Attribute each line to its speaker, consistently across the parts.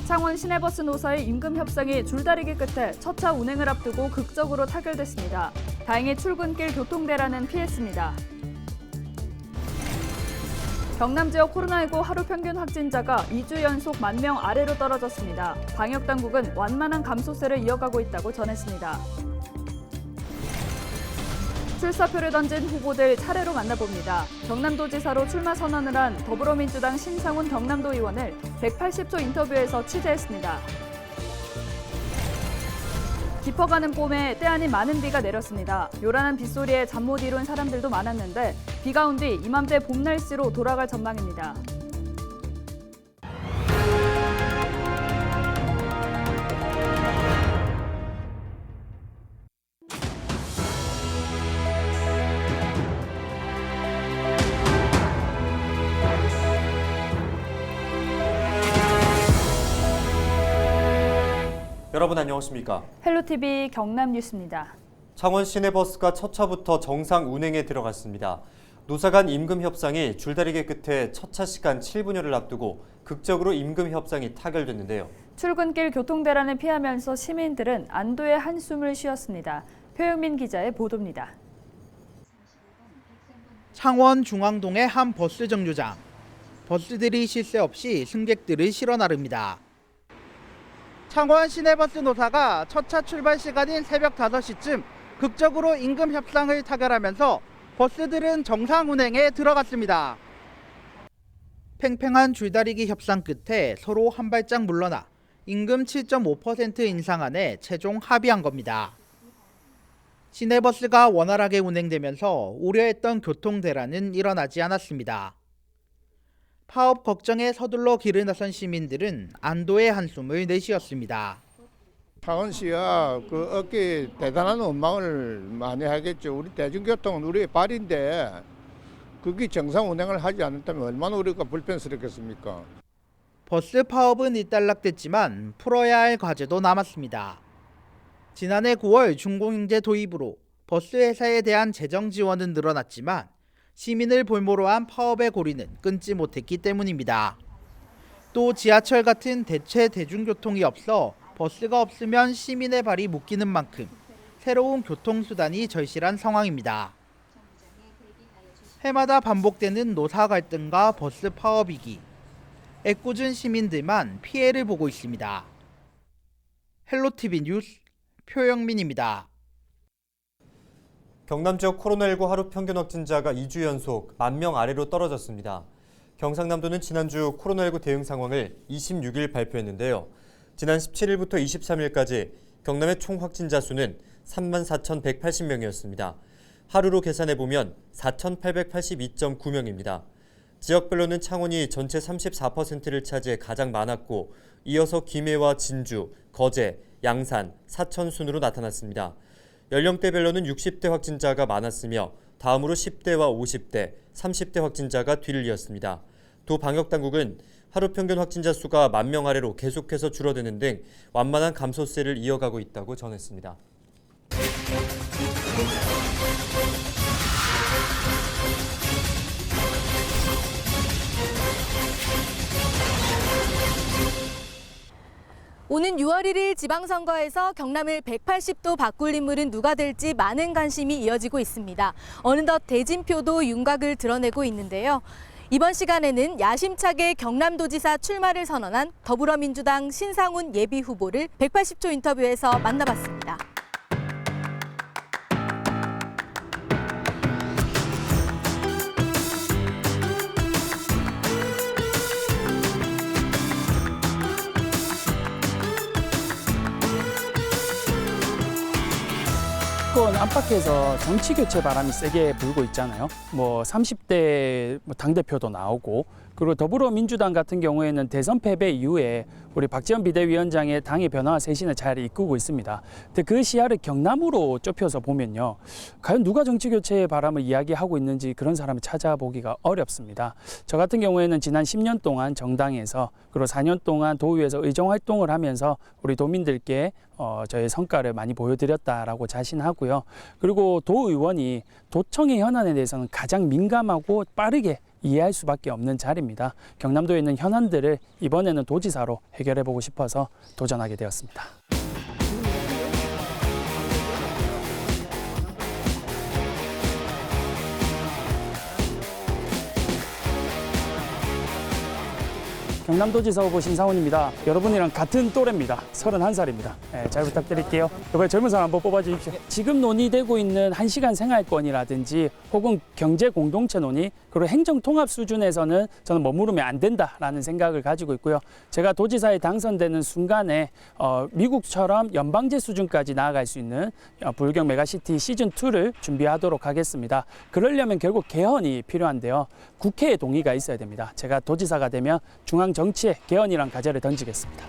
Speaker 1: 창원 시내버스 노사의 임금 협상이 줄다리기 끝에 첫 차 운행을 앞두고 극적으로 타결됐습니다. 다행히 출근길 교통대란은 피했습니다. 경남 지역 코로나19 하루 평균 확진자가 2주 연속 10,000명 아래로 떨어졌습니다. 방역당국은 완만한 감소세를 이어가고 있다고 전했습니다. 출사표를 던진 후보들 차례로 만나봅니다. 경남도지사로 출마 선언을 한 더불어민주당 신상훈 경남도 의원을 180초 인터뷰에서 취재했습니다. 깊어가는 봄에 때 아닌 많은 비가 내렸습니다. 요란한 빗소리에 잠 못 이룬 사람들도 많았는데 비가 온 뒤 이맘때 봄 날씨로 돌아갈 전망입니다.
Speaker 2: 여러분 안녕하십니까?
Speaker 1: 헬로티비 경남 뉴스입니다.
Speaker 2: 창원 시내버스가 첫 차부터 정상 운행에 들어갔습니다. 노사 간 임금 협상이 줄다리기 끝에 첫 차 시간 7분여를 앞두고 극적으로 임금 협상이 타결됐는데요.
Speaker 1: 출근길 교통대란을 피하면서 시민들은 안도의 한숨을 쉬었습니다. 표영민 기자의 보도입니다.
Speaker 3: 창원 중앙동의 한 버스 정류장. 버스들이 쉴 새 없이 승객들을 실어 나릅니다. 창원 시내버스 노사가 첫 차 출발 시간인 새벽 5시쯤 극적으로 임금 협상을 타결하면서 버스들은 정상 운행에 들어갔습니다. 팽팽한 줄다리기 협상 끝에 서로 한 발짝 물러나 임금 7.5% 인상안에 최종 합의한 겁니다. 시내버스가 원활하게 운행되면서 우려했던 교통대란은 일어나지 않았습니다. 파업 걱정에 서둘러 길을 나선 시민들은 안도의 한숨을 내쉬었습니다.
Speaker 4: 창원시가 어깨에 대단한 원망을 많이 하겠죠. 우리 대중교통은 우리의 발인데 그게 정상 운행을 하지 않았다면 얼마나 우리가 불편스럽겠습니까?
Speaker 3: 버스 파업은 일단락됐지만 풀어야 할 과제도 남았습니다. 지난해 9월 중공영제 도입으로 버스 회사에 대한 재정 지원은 늘어났지만 시민을 볼모로 한 파업의 고리는 끊지 못했기 때문입니다. 또 지하철 같은 대체 대중교통이 없어 버스가 없으면 시민의 발이 묶이는 만큼 새로운 교통수단이 절실한 상황입니다. 해마다 반복되는 노사 갈등과 버스 파업 위기. 애꿎은 시민들만 피해를 보고 있습니다. 헬로티비 뉴스 표영민입니다.
Speaker 2: 경남 지역 코로나19 하루 평균 확진자가 2주 연속 10,000명 아래로 떨어졌습니다. 경상남도는 지난주 코로나19 대응 상황을 26일 발표했는데요. 지난 17일부터 23일까지 경남의 총 확진자 수는 34,180명이었습니다. 하루로 계산해보면 4,882.9명입니다. 지역별로는 창원이 전체 34%를 차지해 가장 많았고 이어서 김해와 진주, 거제, 양산, 사천 순으로 나타났습니다. 연령대별로는 60대 확진자가 많았으며 다음으로 10대와 50대, 30대 확진자가 뒤를 이었습니다. 도 방역당국은 하루 평균 확진자 수가 10,000명 아래로 계속해서 줄어드는 등 완만한 감소세를 이어가고 있다고 전했습니다.
Speaker 5: 오는 6월 1일 지방선거에서 경남을 180도 바꿀 인물은 누가 될지 많은 관심이 이어지고 있습니다. 어느덧 대진표도 윤곽을 드러내고 있는데요. 이번 시간에는 야심차게 경남도지사 출마를 선언한 더불어민주당 신상훈 예비후보를 180초 인터뷰에서 만나봤습니다.
Speaker 6: 정권 안팎에서 정치 교체 바람이 세게 불고 있잖아요. 30대 당대표도 나오고, 그리고 더불어민주당 같은 경우에는 대선 패배 이후에 우리 박지원 비대위원장의 당의 변화와 쇄신을 잘 이끌고 있습니다. 근데 그 시야를 경남으로 좁혀서 보면요, 과연 누가 정치 교체의 바람을 이야기하고 있는지 그런 사람을 찾아보기가 어렵습니다. 저 같은 경우에는 지난 10년 동안 정당에서, 그리고 4년 동안 도의회에서 의정 활동을 하면서 우리 도민들께 저의 성과를 많이 보여드렸다라고 자신하고요. 그리고 도의원이 도청의 현안에 대해서는 가장 민감하고 빠르게 이해할 수밖에 없는 자리입니다. 경남도에 있는 현안들을 이번에는 도지사로 해결해보고 싶어서 도전하게 되었습니다. 경남도지사 후보 신상훈입니다. 여러분이랑 같은 또래입니다. 31살입니다. 잘 부탁드릴게요. 이번에 젊은 사람 한번 뽑아주십시오. 지금 논의되고 있는 1시간 생활권이라든지 혹은 경제 공동체 논의 그리고 행정 통합 수준에서는 저는 머무르면 안 된다라는 생각을 가지고 있고요. 제가 도지사에 당선되는 순간에 미국처럼 연방제 수준까지 나아갈 수 있는 부울경 메가시티 시즌2를 준비하도록 하겠습니다. 그러려면 결국 개헌이 필요한데요. 국회의 동의가 있어야 됩니다. 제가 도지사가 되면 중앙 정치의 개헌이란 과제를 던지겠습니다.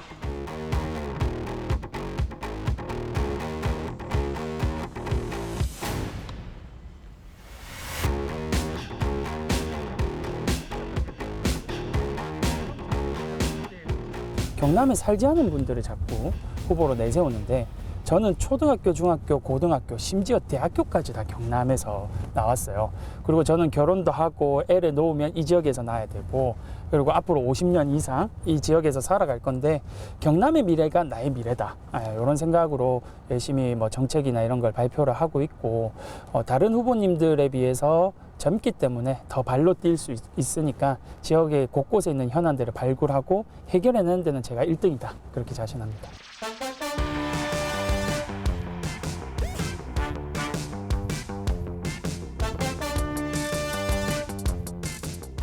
Speaker 6: 경남에 살지 않은 분들을 자꾸 후보로 내세우는데 저는 초등학교, 중학교, 고등학교, 심지어 대학교까지 다 경남에서 나왔어요. 그리고 저는 결혼도 하고 애를 놓으면 이 지역에서 낳아야 되고 그리고 앞으로 50년 이상 이 지역에서 살아갈 건데 경남의 미래가 나의 미래다. 이런 생각으로 열심히 정책이나 이런 걸 발표를 하고 있고 다른 후보님들에 비해서 젊기 때문에 더 발로 뛸 수 있으니까 지역의 곳곳에 있는 현안들을 발굴하고 해결해내는 데는 제가 1등이다. 그렇게 자신합니다.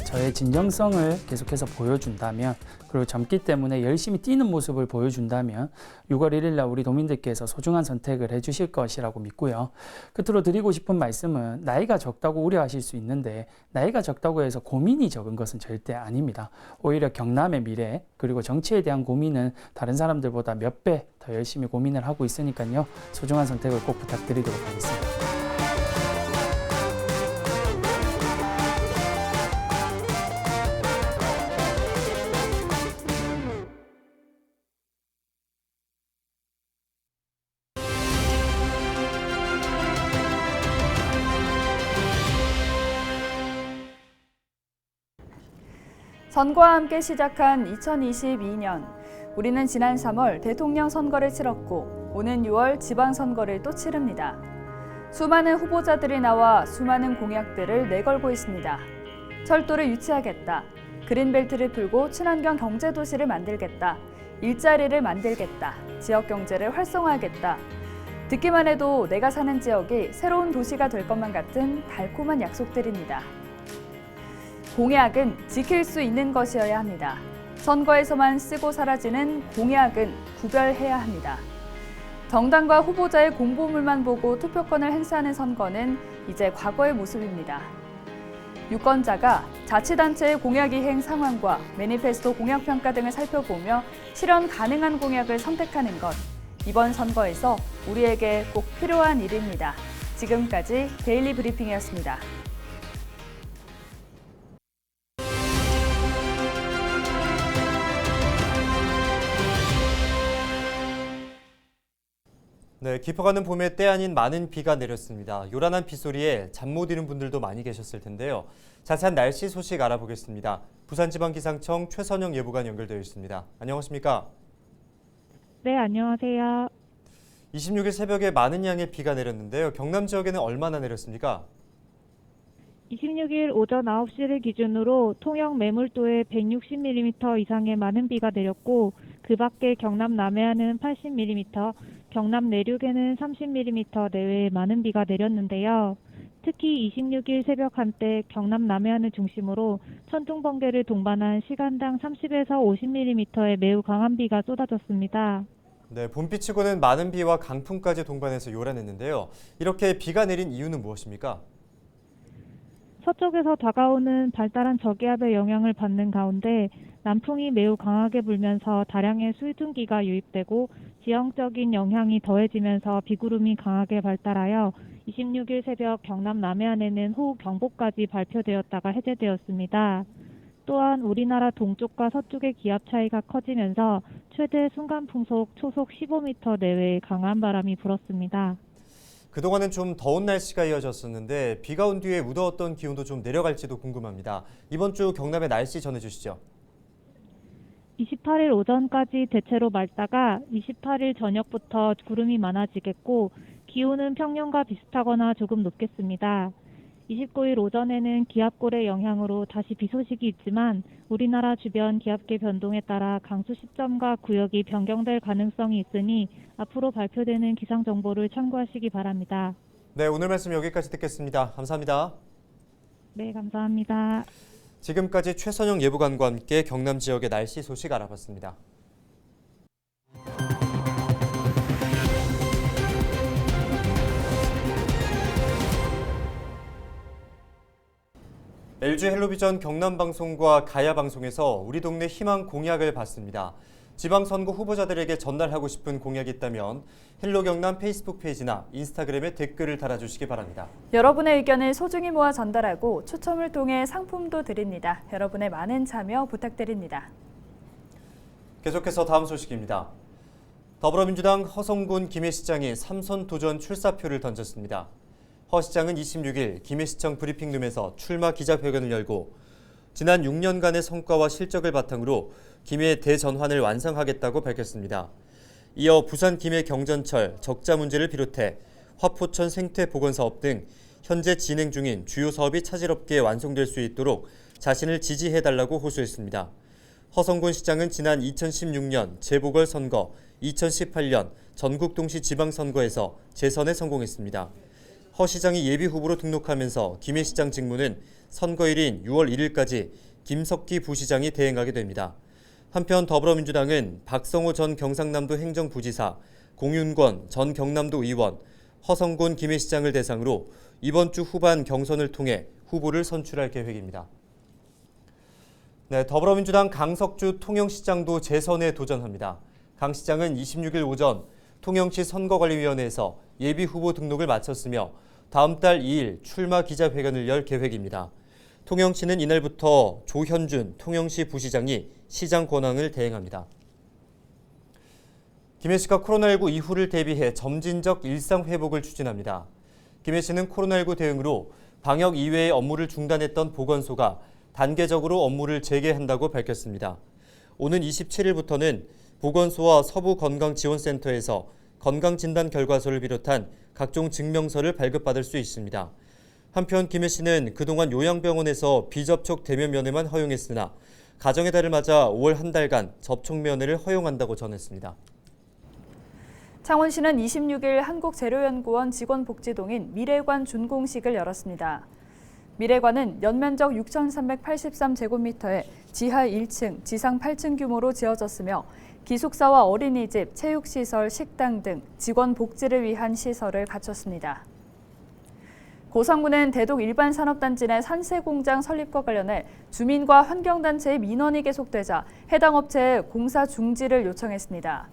Speaker 6: 저의 진정성을 계속해서 보여준다면 그리고 젊기 때문에 열심히 뛰는 모습을 보여준다면 6월 1일 날 우리 도민들께서 소중한 선택을 해주실 것이라고 믿고요. 끝으로 드리고 싶은 말씀은 나이가 적다고 우려하실 수 있는데 나이가 적다고 해서 고민이 적은 것은 절대 아닙니다. 오히려 경남의 미래 그리고 정치에 대한 고민은 다른 사람들보다 몇 배 더 열심히 고민을 하고 있으니까요. 소중한 선택을 꼭 부탁드리도록 하겠습니다.
Speaker 1: 선거와 함께 시작한 2022년. 우리는 지난 3월 대통령 선거를 치렀고 오는 6월 지방선거를 또 치릅니다. 수많은 후보자들이 나와 수많은 공약들을 내걸고 있습니다. 철도를 유치하겠다. 그린벨트를 풀고 친환경 경제도시를 만들겠다. 일자리를 만들겠다. 지역경제를 활성화하겠다. 듣기만 해도 내가 사는 지역이 새로운 도시가 될 것만 같은 달콤한 약속들입니다. 공약은 지킬 수 있는 것이어야 합니다. 선거에서만 쓰고 사라지는 공약은 구별해야 합니다. 정당과 후보자의 공보물만 보고 투표권을 행사하는 선거는 이제 과거의 모습입니다. 유권자가 자치단체의 공약 이행 상황과 매니페스토 공약평가 등을 살펴보며 실현 가능한 공약을 선택하는 것, 이번 선거에서 우리에게 꼭 필요한 일입니다. 지금까지 데일리 브리핑이었습니다.
Speaker 2: 네, 깊어가는 봄에 때 아닌 많은 비가 내렸습니다. 요란한 빗소리에 잠 못 이룬 분들도 많이 계셨을 텐데요. 자세한 날씨 소식 알아보겠습니다. 부산지방기상청 최선영 예보관 연결되어 있습니다. 안녕하십니까?
Speaker 7: 네, 안녕하세요.
Speaker 2: 26일 새벽에 많은 양의 비가 내렸는데요. 경남 지역에는 얼마나 내렸습니까?
Speaker 7: 26일 오전 9시를 기준으로 통영 매물도에 160mm 이상의 많은 비가 내렸고 그 밖에 경남 남해안은 80mm, 경남 내륙에는 30mm 내외의 많은 비가 내렸는데요. 특히 26일 새벽 한때 경남 남해안을 중심으로 천둥 번개를 동반한 시간당 30에서 50mm의 매우 강한 비가 쏟아졌습니다.
Speaker 2: 네, 봄비치고는 많은 비와 강풍까지 동반해서 요란했는데요. 이렇게 비가 내린 이유는 무엇입니까?
Speaker 7: 서쪽에서 다가오는 발달한 저기압의 영향을 받는 가운데 남풍이 매우 강하게 불면서 다량의 수증기가 유입되고 지형적인 영향이 더해지면서 비구름이 강하게 발달하여 26일 새벽 경남 남해안에는 호우경보까지 발표되었다가 해제되었습니다. 또한 우리나라 동쪽과 서쪽의 기압 차이가 커지면서 최대 순간풍속 초속 15m 내외의 강한 바람이 불었습니다.
Speaker 2: 그동안은 좀 더운 날씨가 이어졌었는데 비가 온 뒤에 무더웠던 기온도 좀 내려갈지도 궁금합니다. 이번 주 경남의 날씨 전해주시죠.
Speaker 7: 28일 오전까지 대체로 맑다가 28일 저녁부터 구름이 많아지겠고 기온은 평년과 비슷하거나 조금 높겠습니다. 29일 오전에는 기압골의 영향으로 다시 비 소식이 있지만 우리나라 주변 기압계 변동에 따라 강수 시점과 구역이 변경될 가능성이 있으니 앞으로 발표되는 기상 정보를 참고하시기 바랍니다.
Speaker 2: 네, 오늘 말씀 여기까지 듣겠습니다. 감사합니다.
Speaker 7: 네, 감사합니다.
Speaker 2: 지금까지 최선영 예보관과 함께 경남 지역의 날씨 소식 알아봤습니다. LG 헬로비전 경남방송과 가야방송에서 우리 동네 희망 공약을 받습니다. 지방선거 후보자들에게 전달하고 싶은 공약이 있다면 헬로경남 페이스북 페이지나 인스타그램에 댓글을 달아주시기 바랍니다.
Speaker 1: 여러분의 의견을 소중히 모아 전달하고 추첨을 통해 상품도 드립니다. 여러분의 많은 참여 부탁드립니다.
Speaker 2: 계속해서 다음 소식입니다. 더불어민주당 허성군 김해시장이 3선 도전 출사표를 던졌습니다. 허 시장은 26일 김해시청 브리핑룸에서 출마 기자회견을 열고 지난 6년간의 성과와 실적을 바탕으로 김해 대전환을 완성하겠다고 밝혔습니다. 이어 부산 김해 경전철 적자 문제를 비롯해 화포천 생태보건사업 등 현재 진행 중인 주요 사업이 차질 없게 완성될 수 있도록 자신을 지지해달라고 호소했습니다. 허성군 시장은 지난 2016년 재보궐선거, 2018년 전국동시 지방선거에서 재선에 성공했습니다. 허 시장이 예비후보로 등록하면서 김해시장 직무는 선거일인 6월 1일까지 김석기 부시장이 대행하게 됩니다. 한편 더불어민주당은 박성호 전 경상남도 행정부지사, 공윤권 전 경남도 의원, 허성군 김해시장을 대상으로 이번 주 후반 경선을 통해 후보를 선출할 계획입니다. 네, 더불어민주당 강석주 통영시장도 재선에 도전합니다. 강 시장은 26일 오전 통영시 선거관리위원회에서 예비후보 등록을 마쳤으며 다음 달 2일 출마 기자회견을 열 계획입니다. 통영시는 이날부터 조현준 통영시 부시장이 시장 권한을 대행합니다. 김해시가 코로나19 이후를 대비해 점진적 일상 회복을 추진합니다. 김해시는 코로나19 대응으로 방역 이외의 업무를 중단했던 보건소가 단계적으로 업무를 재개한다고 밝혔습니다. 오는 27일부터는 보건소와 서부건강지원센터에서 건강진단 결과서를 비롯한 각종 증명서를 발급받을 수 있습니다. 한편 김해시는 그동안 요양병원에서 비접촉 대면 면회만 허용했으나 가정의 달을 맞아 5월 한 달간 접촉 면회를 허용한다고 전했습니다.
Speaker 1: 창원시는 26일 한국재료연구원 직원복지동인 미래관 준공식을 열었습니다. 미래관은 연면적 6,383제곱미터에 지하 1층, 지상 8층 규모로 지어졌으며 기숙사와 어린이집, 체육시설, 식당 등 직원 복지를 위한 시설을 갖췄습니다. 고성군은 대동 일반산업단지 내 산세공장 설립과 관련해 주민과 환경단체의 민원이 계속되자 해당 업체에 공사 중지를 요청했습니다.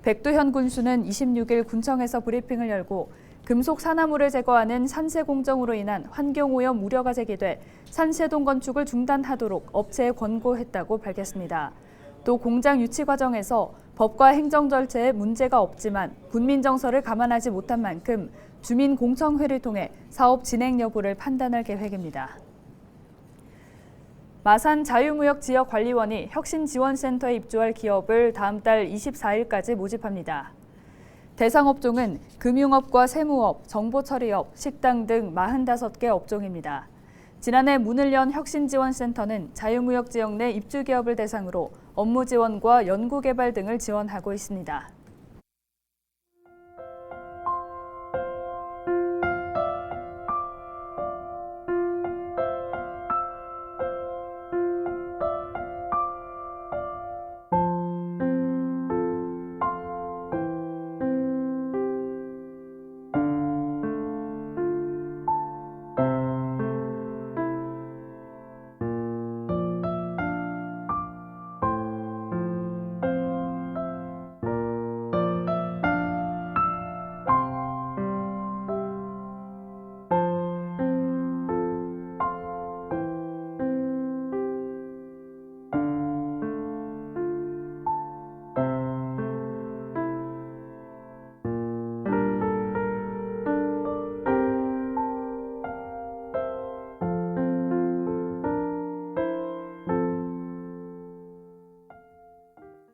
Speaker 1: 백두현 군수는 26일 군청에서 브리핑을 열고 금속 산화물을 제거하는 산세공정으로 인한 환경오염 우려가 제기돼 산세동 건축을 중단하도록 업체에 권고했다고 밝혔습니다. 또 공장 유치 과정에서 법과 행정 절차에 문제가 없지만 군민 정서를 감안하지 못한 만큼 주민 공청회를 통해 사업 진행 여부를 판단할 계획입니다. 마산 자유무역지역관리원이 혁신지원센터에 입주할 기업을 다음 달 24일까지 모집합니다. 대상 업종은 금융업과 세무업, 정보처리업, 식당 등 45개 업종입니다. 지난해 문을 연 혁신지원센터는 자유무역 지역 내 입주 기업을 대상으로 업무 지원과 연구개발 등을 지원하고 있습니다.